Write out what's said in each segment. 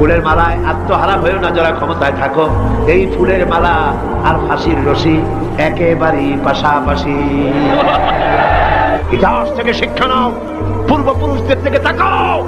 ফুলের মালায় আত্মহারা হয়েও না যারা ক্ষমতায় থাকো, এই ফুলের মালা আর ফাঁসির রশি একেবারেই পাশাপাশি। ইতিহাস থেকে শিক্ষা নাও, পূর্বপুরুষদের থেকে তাকাও।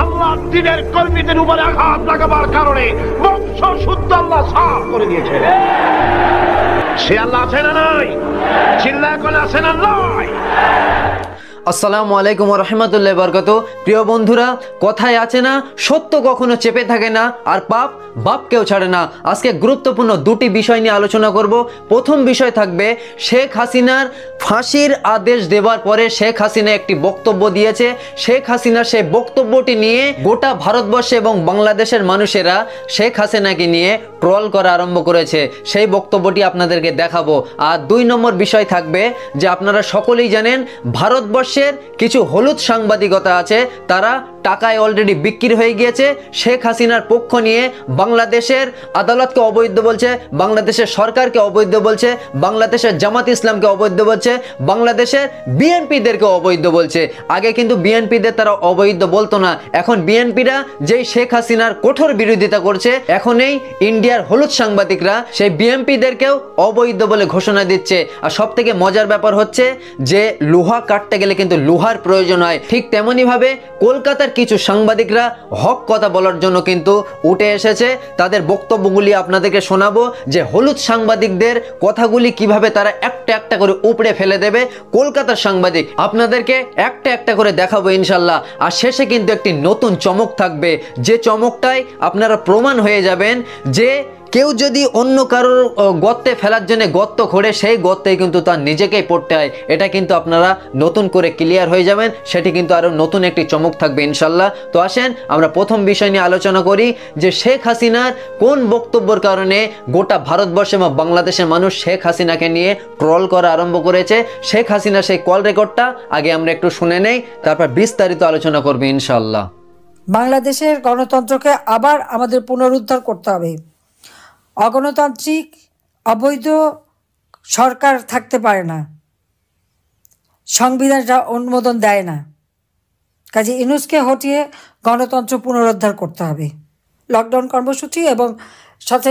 আল্লাহ দ্বীনের কর্মীদের উপরে আঘাত লাগাবার কারণে বংশ শুদ্ধ আল্লাহ সাফ করে দিয়েছে। সে আল্লাহ আছে না নাই? চিল্লায় করে আছে না নাই? আসসালামু আলাইকুম ওয়া রাহমাতুল্লাহি ওয়া বারাকাতুহু। প্রিয় বন্ধুরা, কথায় আছে না, সত্য কখনো চেপে থাকে না, আর পাপ বাপকেও ছাড়ে না। আজকে গুরুত্বপূর্ণ দুটি বিষয় নিয়ে আলোচনা করব। প্রথম বিষয় থাকবে শেখ হাসিনার ফাঁসির আদেশ দেওয়ার পরে শেখ হাসিনা একটি বক্তব্য দিয়েছে। শেখ হাসিনার সেই বক্তব্যটি নিয়ে গোটা ভারতবর্ষে এবং বাংলাদেশের মানুষেরা শেখ হাসিনাকে নিয়ে ট্রল করা আরম্ভ করেছে। সেই বক্তব্যটি আপনাদেরকে দেখাবো। আর দুই নম্বর বিষয় থাকবে যে আপনারা সকলেই জানেন ভারতবর্ষের কিছু হলুদ সাংবাদিকতা আছে, তারা টাকায় অলরেডি বিক্রি হয়ে গিয়েছে। শেখ হাসিনার পক্ষ নিয়ে বাংলাদেশের আদালতকে অবৈধ বলছে, বাংলাদেশের সরকারকে অবৈধ বলছে, বাংলাদেশের জামাত ইসলামকে অবৈধ বলছে, বাংলাদেশের বিএনপিদেরকে অবৈধ বলছে। আগে কিন্তু বিএনপিদের তারা অবৈধ বলতো না, এখন বিএনপিরা যেই শেখ হাসিনার কঠোর বিরোধিতা করছে, এখন এই ইন্ডিয়ার হলুদ সাংবাদিকরা সেই বিএনপিদেরকেও অবৈধ বলে ঘোষণা দিচ্ছে। আর সব থেকে মজার ব্যাপার হচ্ছে যে লোহা কাটতে গেলে কিন্তু লোহার প্রয়োজন হয়, ঠিক তেমনি ভাবে কলকাতার কিছু সাংবাদিকরা হক কথা বলার জন্য কিন্তু উঠে এসেছে। তাদের বক্তব্যগুলি আপনাদেরকে শোনাবো যে হলুদ সাংবাদিকদের কথাগুলি কিভাবে তারা একটা একটা করে উপড়ে ফেলে দেবে কলকাতার সাংবাদিক। আপনাদেরকে একটা একটা করে দেখাবো ইনশাল্লাহ। আর শেষে কিন্তু একটি নতুন চমক থাকবে, যে চমকটাই আপনারা প্রমাণ হয়ে যাবেন যে কেউ যদি অন্য কারোর গর্তে ফেলার জন্য গর্ত খোঁড়ে, সেই গর্তেই কিন্তু তার নিজেকেই পড়তে হয়। এটা কিন্তু আপনারা নতুন করে ক্লিয়ার হয়ে যাবেন, সেটি কিন্তু আরও নতুন একটি চমক থাকবে ইনশাল্লাহ। তো আসেন আমরা প্রথম বিষয় নিয়ে আলোচনা করি যে শেখ হাসিনার কোন বক্তব্যের কারণে গোটা ভারতবর্ষে এবং বাংলাদেশের মানুষ শেখ হাসিনাকে নিয়ে ট্রল করা আরম্ভ করেছে। শেখ হাসিনার সেই কল রেকর্ডটা আগে আমরা একটু শুনে নেই, তারপর বিস্তারিত আলোচনা করবো ইনশাল্লাহ। বাংলাদেশের গণতন্ত্রকে আবার আমাদের পুনরুদ্ধার করতে হবে। অগণতান্ত্রিক অবৈধ সরকার থাকতে পারে না, সংবিধানটা অনুমোদন দেয় না। কাজে ইউনুসকে হটিয়ে গণতন্ত্র পুনরুদ্ধার করতে হবে। লকডাউন কর্মসূচি এবং সাথে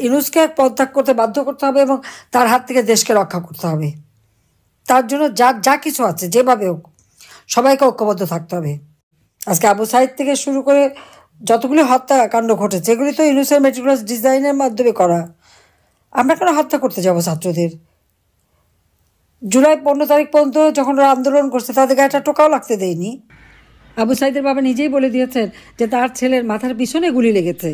ইউনুসকে পদত্যাগ করতে বাধ্য করতে হবে এবং তার হাত থেকে দেশকে রক্ষা করতে হবে। তার জন্য যা কিছু আছে যেভাবে হোক সবাইকে ঐক্যবদ্ধ থাকতে হবে। আজকে আবু সাইদ থেকে শুরু করে যতগুলি হত্যাকাণ্ড ঘটেছে এগুলি তো ইউনুসের মেটিকুলাস ডিজাইনের মাধ্যমে করা। আমরা কেন হত্যা করতে যাব ছাত্রদের? জুলাই 15 তারিখ পর্যন্ত যখন ওরা আন্দোলন করছে তাদের গায়ে একটা টোকাও লাগতে দেয়নি। আবু সাইদের বাবা নিজেই বলে দিয়েছেন যে তার ছেলের মাথার পিছনে গুলি লেগেছে,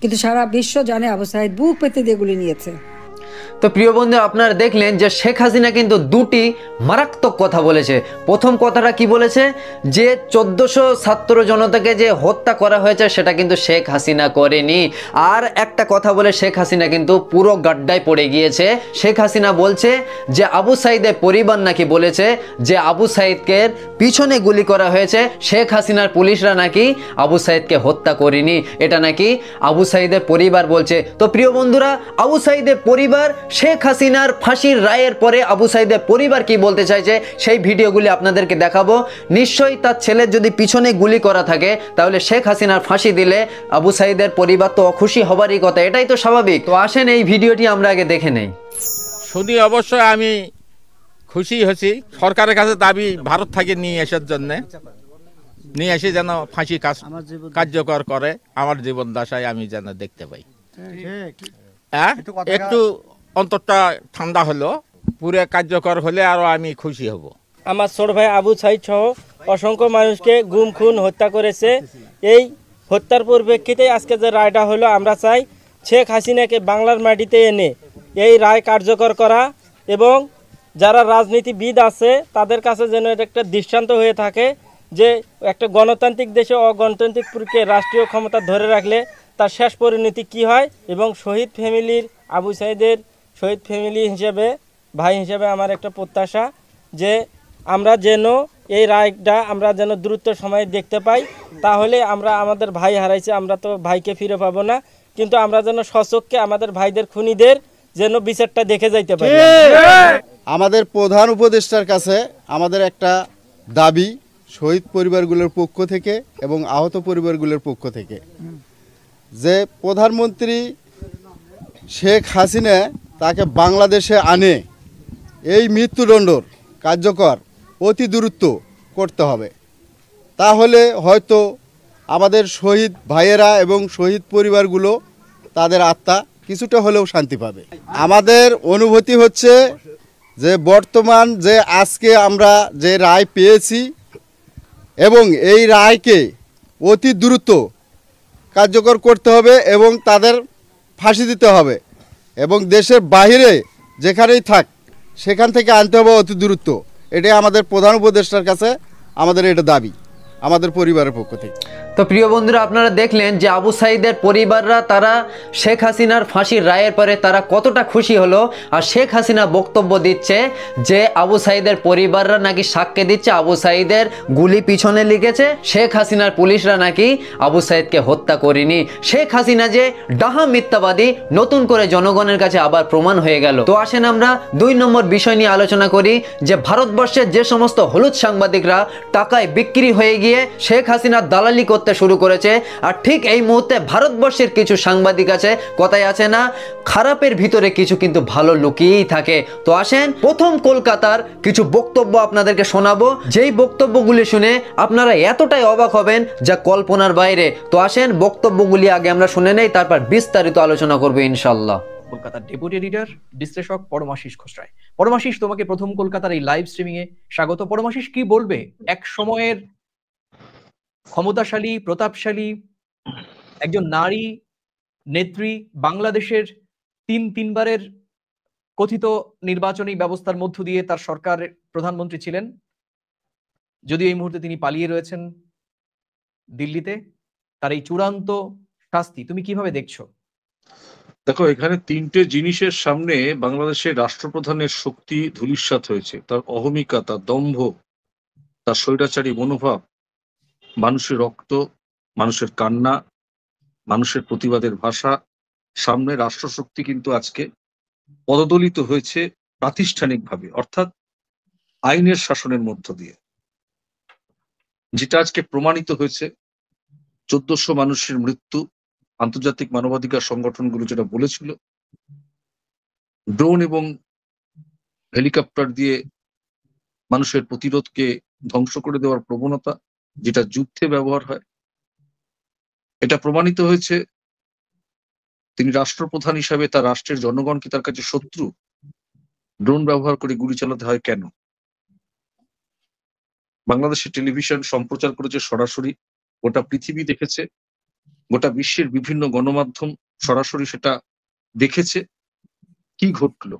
কিন্তু সারা বিশ্ব জানে আবু সাইদ বুক পেতে দিয়ে গুলি নিয়েছে। তো প্রিয় বন্ধু, আপনারা দেখলেন যে শেখ হাসিনা কিন্তু দুটি মারাত্মক কথা বলেছে। প্রথম কথাটা কি বলেছে যে 1400 ছাত্র জনতাকে যে হত্যা করা হয়েছে সেটা কিন্তু শেখ হাসিনা করেনি। আর একটা কথা বলে শেখ হাসিনা কিন্তু পুরো গাড্ডায় পড়ে গিয়েছে। শেখ হাসিনা বলছে যে আবু সাইদের পরিবার নাকি বলেছে যে আবু সাইদকে পিছনে গুলি করা হয়েছে, শেখ হাসিনার পুলিশরা নাকি আবু সাইদকে হত্যা করেনি, এটা নাকি আবু সাইদের পরিবার বলছে। তো প্রিয় বন্ধুরা, আবু সাইদের পরিবার শেখ হাসিনার ফাঁসির রায়ের পরে আবু সাইদের পরিবার কি বলতে চাইছে সেই ভিডিওগুলি আপনাদেরকে দেখাবো। নিশ্চয়ই তার ছেলের যদি পিছনে গুলি করা থাকে তাহলে শেখ হাসিনার ফাঁসি দিলে আবু সাইদের পরিবার তো খুশি হবারই কথা, এটাই তো স্বাভাবিক। তো আসেন এই ভিডিওটি আমরা আগে দেখে নেই। শুনি অবশ্যই আমি খুশি হয়েছি। সরকারের কাছে দাবি ভারত থেকে নিয়ে আসার জন্য, নিয়ে এসে যেন ফাঁসি কার্যকর করে আমার জীবন দশায় আমি যেন দেখতে পাই। একটু অন্তরটা ঠান্ডা হলো, পুরো কার্যকর হলে আরো আমি খুশি হব। আমার ছোট ভাই আবু সাইদ সহ অসংখ্য মানুষকে গুম খুন হত্যা করেছে। এই হত্যার পরিপ্রেক্ষিতে আজকে যে রায়টা হলো, আমরা চাই শেখ হাসিনাকে বাংলার মাটিতে এনে এই রায় কার্যকর করা এবং যারা রাজনীতিবিদ আছে তাদের কাছে যেন এটা একটা দৃষ্টান্ত হয়ে থাকে যে একটা গণতান্ত্রিক দেশে অগণতান্ত্রিক প্রক্রিয়ায় রাষ্ট্রীয় ক্ষমতা ধরে রাখলে তার শেষ পরিণতি কি হয়। এবং শহীদ ফ্যামিলির, আবু সাইদের শহীদ ফ্যামিলি হিসেবে, ভাই হিসেবে আমার একটা প্রত্যাশা যে আমরা যেন এই রায়টা আমরা যেন দ্রুত সময়ে দেখতে পাই। তাহলে আমরা আমাদের ভাই হারাইছে, আমরা তো ভাইকে ফিরে পাবো না, কিন্তু আমরা যেন সচক্ষে আমাদের ভাইদের খুনিদের যেন বিচারটা দেখে যাইতে পারি। আমাদের প্রধান উপদেষ্টার কাছে আমাদের একটা দাবি, শহীদ পরিবারগুলোর পক্ষ থেকে এবং আহত পরিবারগুলোর পক্ষ থেকে যে প্রধানমন্ত্রী শেখ হাসিনা তাকে বাংলাদেশে আনে এই মৃত্যুদণ্ডর কার্যকর অতি দ্রুত করতে হবে। তাহলে হয়তো আমাদের শহীদ ভাইয়েরা এবং শহীদ পরিবারগুলো তাদের আত্মা কিছুটা হলেও শান্তি পাবে। আমাদের অনুভূতি হচ্ছে যে বর্তমান যে আজকে আমরা যে রায় পেয়েছি এবং এই রায়কে অতি দ্রুত কার্যকর করতে হবে এবং তাদের ফাঁসি দিতে হবে এবং দেশের বাইরে যেখানেই থাক সেখান থেকে আনতে হবে অতি দ্রুত। এটাই আমাদের প্রধান উপদেষ্টার কাছে আমাদের এটা দাবি আমাদের পরিবারের পক্ষ থেকে। তো প্রিয় বন্ধুরা, আপনারা দেখলেন যে আবু সাঈদের পরিবাররা তারা শেখ হাসিনার ফাঁসির রায়ের পরে তারা কতটা খুশি হলো। আর শেখ হাসিনা বক্তব্য দিচ্ছে যে আবু সাঈদের পরিবাররা নাকি সাক্ষ্য দিচ্ছে আবু সাঈদের গুলি পিছনে লিখেছে, শেখ হাসিনার পুলিশরা নাকি আবু সাঈদকে হত্যা করেনি। শেখ হাসিনা যে ডাহা মিথ্যাবাদী নতুন করে জনগণের কাছে আবার প্রমাণ হয়ে গেল। তো আসেন আমরা 2 নম্বর বিষয় নিয়ে আলোচনা করি যে ভারতবর্ষের যে সমস্ত হলুদ সাংবাদিকরা টাকায় বিক্রি হয়ে গিয়ে শেখ হাসিনার দালালি করতে শুরু করেছে। আর ঠিক এই মুহূর্তে ভারতবর্ষের কিছু সাংবাদিক আছে, কথায় আছে না, খারাপের ভিতরে কিছু কিন্তু ভালো লুকিয়েই থাকে। তো আসেন প্রথম কলকাতার কিছু বক্তব্য আপনাদেরকে শোনাবো, যেই বক্তব্যগুলি শুনে আপনারা এতটাই অবাক হবেন যা কল্পনার বাইরে। তো আসেন বক্তব্যগুলি আগে আমরা শুনে নেই, তারপর বিস্তারিত আলোচনা করবো ইনশাল্লাহ। কলকাতার ডেপুটি এডিটর বিশ্লেষক পরমাশিস খোসরায়। পরমাশিস, তোমাকে প্রথম কলকাতার এই লাইভ স্ট্রিমিং এ স্বাগত। পরমাশিস, কি বলবে এক সময়ের ক্ষমতাশালী প্রতাপশালী একজন নারী নেত্রী, বাংলাদেশের তিনবারের কথিত নির্বাচনী ব্যবস্থার মধ্য দিয়ে তার সরকারের প্রধানমন্ত্রী ছিলেন, যদিও এই মুহূর্তে তিনি পালিয়ে রয়েছেন দিল্লিতে, তার এই চূড়ান্ত শাস্তি তুমি কিভাবে দেখছো? দেখো, এখানে 3টে জিনিসের সামনে বাংলাদেশের রাষ্ট্রপ্রধানের শক্তি ধূলিসাৎ হয়েছে। তার অহমিকা, তার দম্ভ, তার স্বৈরাচারী মনোভাব, মানুষের রক্ত, মানুষের কান্না, মানুষের প্রতিবাদের ভাষা। সামনে রাষ্ট্রশক্তি কিন্তু আজকে পদদলিত হয়েছে প্রাতিষ্ঠানিকভাবে, অর্থাৎ আইনের শাসনের মধ্য দিয়ে, যেটা আজকে প্রমাণিত হয়েছে। 1400 মানুষের মৃত্যু, আন্তর্জাতিক মানবাধিকার সংগঠনগুলো যেটা বলেছিল, ড্রোন এবং হেলিকপ্টার দিয়ে মানুষের প্রতিরোধকে ধ্বংস করে দেওয়ার প্রবণতা, যেটা যুদ্ধে ব্যবহার হয়, এটা প্রমাণিত হয়েছে। তিনি রাষ্ট্রপ্রধান হিসাবে তার রাষ্ট্রের জনগণকে তার কাছে শত্রু। ড্রোন ব্যবহার করে গুলি চালাতে হয় কেন? বাংলাদেশের টেলিভিশন সম্প্রচার করেছে সরাসরি, গোটা পৃথিবী দেখেছে, গোটা বিশ্বের বিভিন্ন গণমাধ্যম সরাসরি সেটা দেখেছে। কি ঘটলো?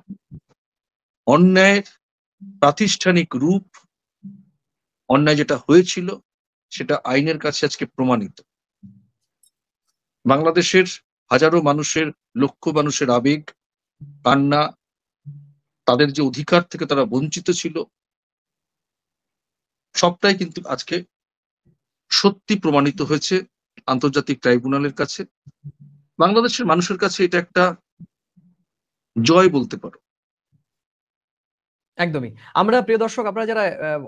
অন্যায়ের প্রাতিষ্ঠানিক রূপ, অন্যায় যেটা হয়েছিল সেটা আইনের কাছে আজকে প্রমাণিত। বাংলাদেশের হাজারো মানুষের, লক্ষ মানুষের আবেগ, কান্না, তাদের যে অধিকার থেকে তারা বঞ্চিত ছিল, সবটাই কিন্তু আজকে সত্যি প্রমাণিত হয়েছে আন্তর্জাতিক ট্রাইব্যুনালের কাছে। বাংলাদেশের মানুষের কাছে এটা একটা জয় বলতে পারো। একদমই। আমরা প্রিয় দর্শক, আপনারা যারা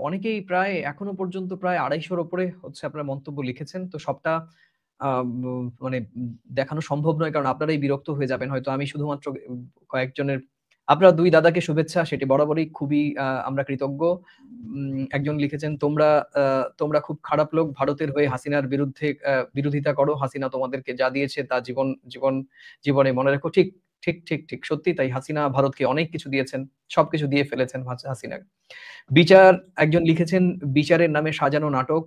অনেকেই প্রায় এখনো পর্যন্ত প্রায় 250-র উপরে হচ্ছে আপনারা মন্তব্য লিখেছেন, তো সবটা মানে দেখানো সম্ভব নয়, কারণ আপনারাই বিরক্ত হয়ে যাবেন হয়তো। আমি শুধুমাত্র কয়েকজনের, আপনারা 2 দাদাকে শুভেচ্ছা, সেটি বরাবরই খুবই আমরা কৃতজ্ঞ। একজন লিখেছেন, তোমরা খুব খারাপ লোক, ভারতের হয়ে হাসিনার বিরুদ্ধে বিরোধিতা করো, হাসিনা তোমাদেরকে যা দিয়েছে তা জীবনে মনে রেখো। ঠিক ঠিক ঠিক ঠিক সত্যি তাই। হাসিনা ভারতকে অনেক কিছু দিয়েছেন, সবকিছু দিয়ে ফেলেছেন হাসিনা। বিচার, একজন লিখেছেন বিচারের নামে সাজানো নাটক।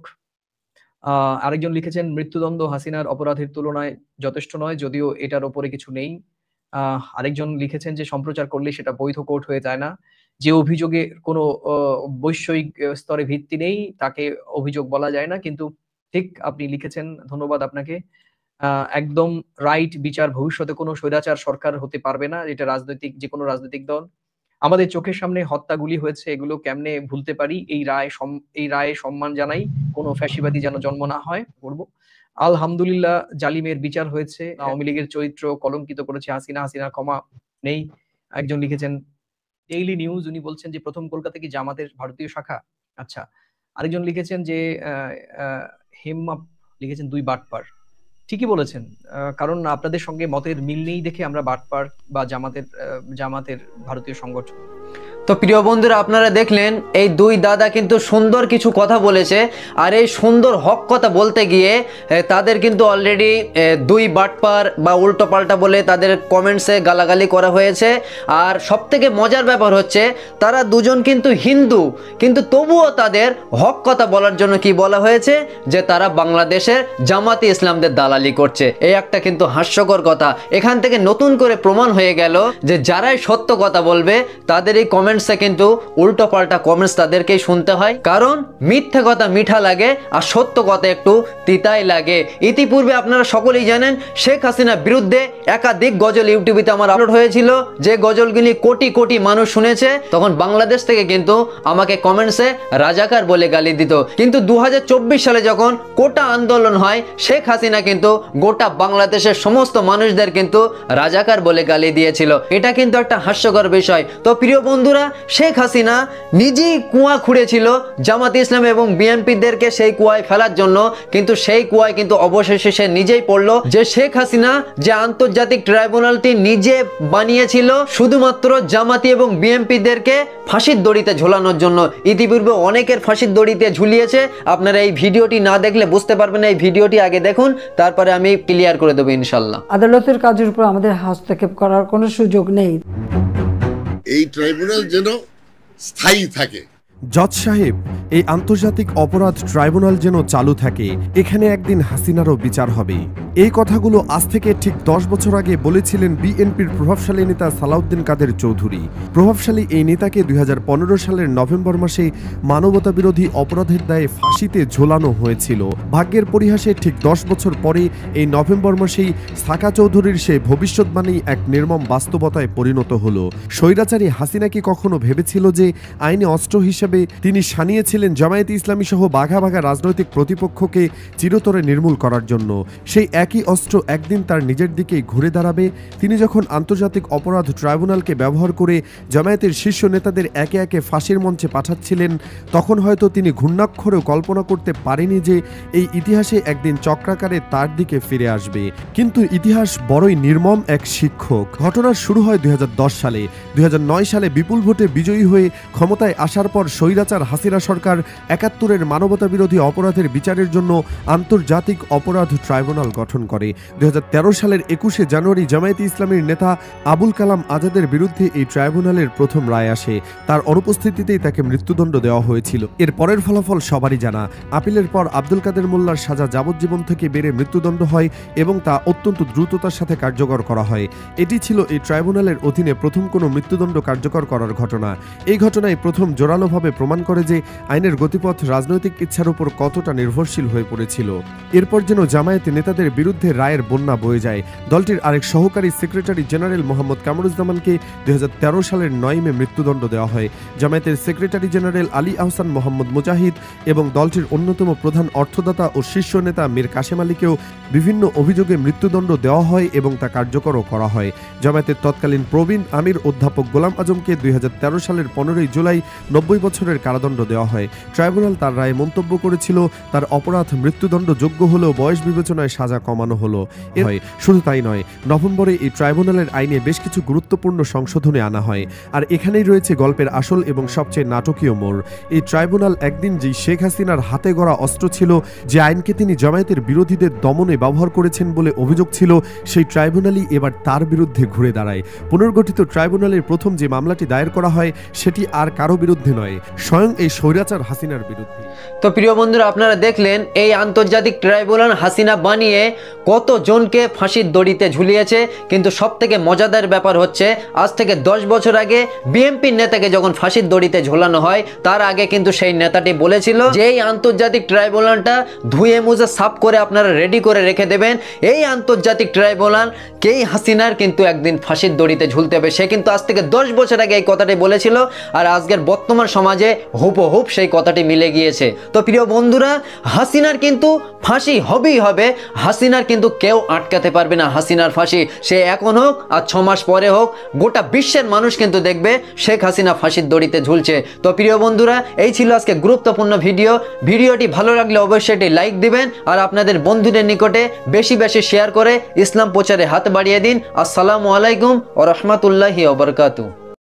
আরেকজন লিখেছেন মৃত্যুদণ্ড হাসিনার অপরাধের তুলনায় যথেষ্ট নয়, যদিও এটার ওপরে কিছু নেই। আরেকজন লিখেছেন যে সম্প্রচার করলে সেটা বৈধ কোর্ট হয়ে যায় না, যে অভিযোগে কোনো বৈষয়িক স্তরে ভিত্তি নেই তাকে অভিযোগ বলা যায় না। কিন্তু ঠিক আপনি লিখেছেন, ধন্যবাদ আপনাকে। একদম রাইট বিচার, ভবিষ্যতে কোনো স্বৈরাচার সরকার হতে পারবে না, এটা যে কোনো রাজনৈতিক দল। আমাদের চোখের সামনে হত্যাগুলি হয়েছে, এগুলো কেমনে ভুলতে পারি? এই রায়ে সম্মান জানাই, কোনো ফ্যাসিবাদী যেন জন্ম না হয়। করবো আলহামদুলিল্লাহ, জালিমের বিচার হয়েছে। আওয়ামী লীগের চরিত্র কলঙ্কিত করেছে হাসিনার ক্ষমা নেই। একজন লিখেছেন ডেইলি নিউজ, উনি বলছেন যে প্রথম কলকাতা কি জামাতের ভারতীয় শাখা? আচ্ছা। আরেকজন লিখেছেন যে হেমাপ লিখেছেন 2 বাটপার। ঠিকই বলেছেন, কারণ আপনাদের সঙ্গে মতের মিল নেই দেখে আমরা বাটপার বা জামাতের ভারতীয় সংগঠন। তো প্রিয় বন্ধুরা, আপনারা দেখলেন এই দুই দাদা কিন্তু সুন্দর কিছু কথা বলেছে, আর এই সুন্দর হক কথা বলতে গিয়ে তাদের কিন্তু অলরেডি দুই বাটপার বা উল্টো পাল্টা বলে তাদের কমেন্টসে গালাগালি করা হয়েছে। আর সবথেকে মজার ব্যাপার হচ্ছে তারা দুজন কিন্তু হিন্দু, কিন্তু তবুও তাদের হক কথা বলার জন্য কি বলা হয়েছে, যে তারা বাংলাদেশের জামাতে ইসলামদের দালালি করছে। এই একটা কিন্তু হাস্যকর কথা। এখান থেকে নতুন করে প্রমাণ হয়ে গেল যে যারাই সত্য কথা বলবে তাদের এই কমেন্টসে কিন্তু উল্টো পাল্টা কমেন্টস তাদেরকেই শুনতে হয়, কারণ মিথ্যে কথা মিঠা লাগে আর সত্য কথা একটু তিতাই লাগে। ইতিপূর্বে আপনারা সকলেই জানেন শেখ হাসিনার বিরুদ্ধে একাধিক গজল ইউটিউবে আমার আপলোড হয়েছিল, যে গজলগুলি কোটি কোটি মানুষ শুনেছে। তখন বাংলাদেশ থেকে কিন্তু আমাকে কমেন্টসে রাজাকার বলে গালি দিত, কিন্তু 2024 সালে যখন কোটা আন্দোলন হয় শেখ হাসিনা কিন্তু গোটা বাংলাদেশের সমস্ত মানুষদের কিন্তু রাজাকার বলে গালি দিয়েছিল। এটা কিন্তু একটা হাস্যকর বিষয়। তো প্রিয় বন্ধুরা, শেখ হাসিনা নিজেই কুয়া খুঁড়েছিল জামাত ইসলাম এবং বিএনপিদেরকে সেই কুয়ায় ফেলার জন্য, কিন্তু সেই কুয়ায় কিন্তু অবশেষে সে নিজেই পড়লো। যে শেখ হাসিনা যে আন্তর্জাতিক ট্রাইব্যুনালটি নিজে বানিয়েছিল শুধুমাত্র জামাতি এবং বিএনপিদেরকে ফাঁসির দড়িতে ঝোলানোর জন্য। ইতিপূর্বে অনেকের ফাঁসির দড়িতে ঝুলিয়েছে, আপনারা এই ভিডিওটি না দেখলে বুঝতে পারবেন না। এই ভিডিওটি আগে দেখুন, তারপরে আমি ক্লিয়ার করে দেবো ইনশাল্লাহ। আদালতের কাজের উপর আমাদের হস্তক্ষেপ করার কোনো সুযোগ নেই। এই ট্রাইব্যুনাল যেন স্থায়ী থাকে। জজ সাহেব, এই আন্তর্জাতিক অপরাধ ট্রাইব্যুনাল যেন চালু থাকে, এখানে একদিন হাসিনারও বিচার হবে। এই কথাগুলো আজ থেকে ঠিক 10 বছর আগে বলেছিলেন বিএনপির প্রভাবশালী নেতা সালাউদ্দিন কাদের চৌধুরী। প্রভাবশালী এই নেতাকে 2015 সালের নভেম্বর মাসে মানবতা বিরোধী অপরাধের দায়ে ফাঁসিতে ঝোলানো হয়েছিল। ভাগ্যের পরিহাসে ঠিক 10 বছর পরে এই নভেম্বর মাসেই সাকা চৌধুরীর সেই ভবিষ্যৎবাণী এক নির্মম বাস্তবতায় পরিণত হলো। স্বৈরাচারী হাসিনা কি কখনো ভেবেছিল যে আইনে অস্ত্র হিসেবে তিনি সানিয়েছিলেন জামায়াতে ইসলামী সহ বাঘা বাঘা রাজনৈতিক প্রতিপক্ষকে চিরতরে নির্মূল করার জন্য? সেই একই অস্ত্র একদিন তার নিজের দিকেই ঘুরে দাঁড়াবে। তিনি যখন আন্তর্জাতিক অপরাধ ট্রাইব্যুনালকে ব্যবহার করে জামায়াতের শীর্ষ নেতাদের একে একে ফাঁসির মঞ্চে পাঠাচ্ছিলেন, তখন হয়তো তিনি ঘূর্ণাক্ষরেও কল্পনা করতে পারেনি যে এই ইতিহাসে একদিন চক্রাকারে তার দিকে ফিরে আসবে। কিন্তু ইতিহাস বড়ই নির্মম এক শিক্ষক। ঘটনার শুরু হয় 2010 সালে। 2009 সালে বিপুল ভোটে বিজয়ী হয়ে ক্ষমতায় আসার পর স্বৈরাচার হাসিনা সরকার 71-এর মানবতা বিরোধী অপরাধের বিচারের জন্য আন্তর্জাতিক অপরাধ ট্রাইব্যুনাল গঠন করে। 2013 সালের 21শে জানুয়ারি জামায়াতে ইসলামীর নেতা আবুল কালাম আজাদের বিরুদ্ধে এই ট্রাইব্যুনালের প্রথম রায় আসে। তার অনুপস্থিতিতেই তাকে মৃত্যুদণ্ড দেওয়া হয়েছিল। এর পরের ফলাফল সবারই জানা। আপিলের পর আব্দুল কাদের মোল্লার সাজা যাবজ্জীবন থেকে বেড়ে মৃত্যুদণ্ড হয় এবং তা অত্যন্ত দ্রুততার সাথে কার্যকর করা হয়। এটি ছিল এই ট্রাইব্যুনালের অধীনে প্রথম কোনো মৃত্যুদণ্ড কার্যকর করার ঘটনা। এই ঘটনায় প্রথম জোরালোভাবে প্রমাণ করে যে আইনের গতিপথ রাজনৈতিক ইচ্ছার উপর কতটা নির্ভরশীল হয়ে পড়েছিল। এরপর যেন জামায়াতে নেতাদের বিরুদ্ধে রায়ের বন্যা বয়ে যায়। দলটির আরেক সহকারী সেক্রেটারি জেনারেল মোহাম্মদ কামরুজ্জামানকে 2013 সালের 9 মে মৃত্যুদণ্ড দেওয়া হয়। জামায়াতের সেক্রেটারি জেনারেল আলী আহসান মোহাম্মদ মুজাহিদ এবং দলটির অন্যতম প্রধান অর্থদাতা ও শীর্ষ নেতা মীর কাশেম আলীকেও বিভিন্ন অভিযোগে মৃত্যুদণ্ড দেওয়া হয় এবং তা কার্যকরও করা হয়। জামায়াতের তৎকালীন প্রবীণ আমির অধ্যাপক গোলাম আজমকে 2013 সালের 15 জুলাই 90 বছরের কারাদণ্ড দেওয়া হয়। ট্রাইব্যুনাল তার রায়ে মন্তব্য করেছিল তার অপরাধ মৃত্যুদণ্ড যোগ্য হলেও বয়স বিবেচনায় সাজা কমানো হলো। শুধু তাই নয়, নভেম্বরে এই ট্রাইব্যুনালের আইনে বেশ কিছু গুরুত্বপূর্ণ সংশোধনে আনা হয়। আর এখানেই রয়েছে গল্পের আসল এবং সবচেয়ে নাটকীয় মোড়। এই ট্রাইব্যুনাল একদিন যেই শেখ হাসিনার হাতে গড়া অস্ত্র ছিল, যে আইনকে তিনি জামায়াতের বিরোধীদের দমনে ব্যবহার করেছেন বলে অভিযোগ ছিল, সেই ট্রাইব্যুনালই এবার তার বিরুদ্ধে ঘুরে দাঁড়ায়। পুনর্গঠিত ট্রাইব্যুনালের প্রথম যে মামলাটি দায়ের করা হয় সেটি আর কারো বিরুদ্ধে নয়, স্বয়ং এই স্বৈরাচার হাসিনার বিরুদ্ধে। তো প্রিয় বন্ধুরা, আপনারা দেখলেন এই আন্তর্জাতিক ট্রাইব্যুনাল হাসিনা বানিয়ে কত জনকে ফাঁসির দড়িতে ঝুলিয়েছে। কিন্তু সব থেকে মজাদার ব্যাপার হচ্ছে আজ থেকে 10 বছর আগে বিএনপির নেতাকে যখন ফাঁসির দড়িতে ঝোলানো হয়, তার আগে কিন্তু সেই নেতাটি বলেছিল যে এই আন্তর্জাতিক ট্রাইব্যুনালটা ধুয়ে মুছে সাফ করে আপনারা রেডি করে রেখে দেবেন। এই আন্তর্জাতিক ট্রাইব্যুনাল কেই হাসিনার কিন্তু একদিন ফাঁসির দড়িতে ঝুলতে হবে। সে কিন্তু আজ থেকে 10 বছর আগে এই কথাটি বলেছিল, আর আজকের বর্তমান সমাজে হুবহুব সেই কথাটি মিলে গিয়েছে। তো প্রিয় বন্ধুরা, হাসিনার কিন্তু ফাঁসি হবেই হবে। হাসিনা হাসিনার কিন্তু কেউ আটকাতে পারবে না হাসিনার ফাঁসি, সে এখন হোক আর 6 মাস পরে হোক, গোটা বিশ্বের মানুষ কিন্তু দেখবে শেখ হাসিনা ফাঁসির দড়িতে ঝুলছে। তো প্রিয় বন্ধুরা, এই ছিল আজকে গুরুত্বপূর্ণ ভিডিওটি ভালো লাগলে অবশ্যই এটি লাইক দিবেন আর আপনাদের বন্ধুদের নিকটে বেশি বেশি শেয়ার করে ইসলাম প্রচারে হাত বাড়িয়ে দিন। আসসালামু আলাইকুম ওয়া রাহমাতুল্লাহি ওয়া বারাকাতুহু।